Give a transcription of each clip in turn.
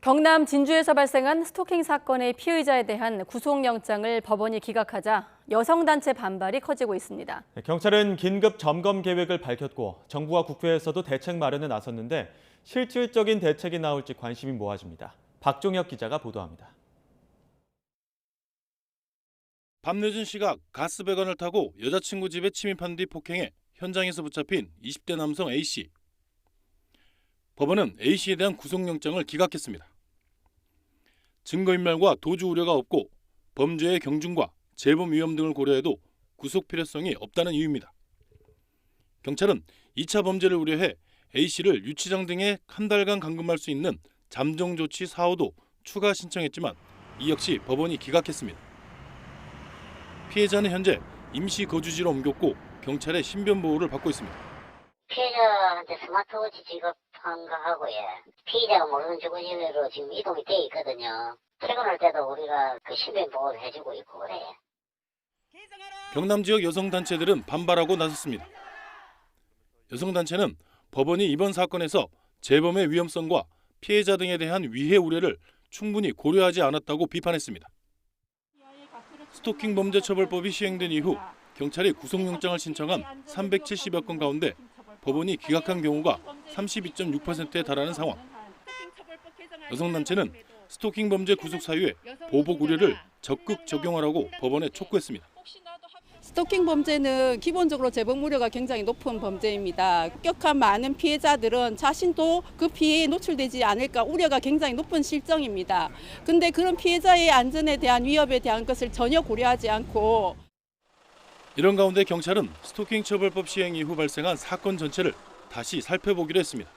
경남 진주에서 발생한 스토킹 사건의 피의자에 대한 구속영장을 법원이 기각하자 여성단체 반발이 커지고 있습니다. 경찰은 긴급 점검 계획을 밝혔고 정부와 국회에서도 대책 마련에 나섰는데 실질적인 대책이 나올지 관심이 모아집니다. 박종혁 기자가 보도합니다. 밤늦은 시각 가스배관을 타고 여자친구 집에 침입한 뒤 폭행해 현장에서 붙잡힌 20대 남성 A씨. 법원은 A씨에 대한 구속영장을 기각했습니다. 증거인멸과 도주 우려가 없고 범죄의 경중과 재범 위험 등을 고려해도 구속 필요성이 없다는 이유입니다. 경찰은 2차 범죄를 우려해 A씨를 유치장 등에 한 달간 감금할 수 있는 잠정 조치 4호도 추가 신청했지만 이 역시 법원이 기각했습니다. 피해자는 현재 임시 거주지로 옮겼고 경찰의 신변 보호를 받고 있습니다. 피해자한테 스마트워치 지급한 거하고 피해자가 모르는 주거지로 지금 이동이 돼 있거든요. 퇴근할 때도 우리가 그 신변 보호를 해주고 있고 그래. 경남 지역 여성단체들은 반발하고 나섰습니다. 여성단체는 법원이 이번 사건에서 재범의 위험성과 피해자 등에 대한 위해 우려를 충분히 고려하지 않았다고 비판했습니다. 스토킹 범죄 처벌법이 시행된 이후 경찰이 구속영장을 신청한 370여 건 가운데 법원이 기각한 경우가 32.6%에 달하는 상황. 여성단체는 스토킹 범죄 구속 사유에 보복 우려를 적극 적용하라고 법원에 촉구했습니다. 스토킹 범죄는 기본적으로 재범 우려가 굉장히 높은 범죄입니다. 급격한 많은 피해자들은 자신도 그 피해에 노출되지 않을까 우려가 굉장히 높은 실정입니다. 그런데 그런 피해자의 안전에 대한 위협에 대한 것을 전혀 고려하지 않고 이런 가운데 경찰은 스토킹 처벌법 시행 이후 발생한 사건 전체를 다시 살펴보기로 했습니다.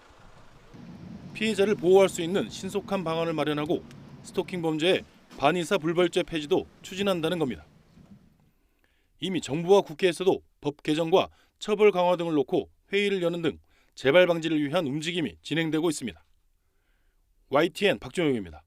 피해자를 보호할 수 있는 신속한 방안을 마련하고 스토킹 범죄의 반의사 불벌죄 폐지도 추진한다는 겁니다. 이미 정부와 국회에서도 법 개정과 처벌 강화 등을 놓고 회의를 여는 등 재발 방지를 위한 움직임이 진행되고 있습니다. YTN 박종혁입니다.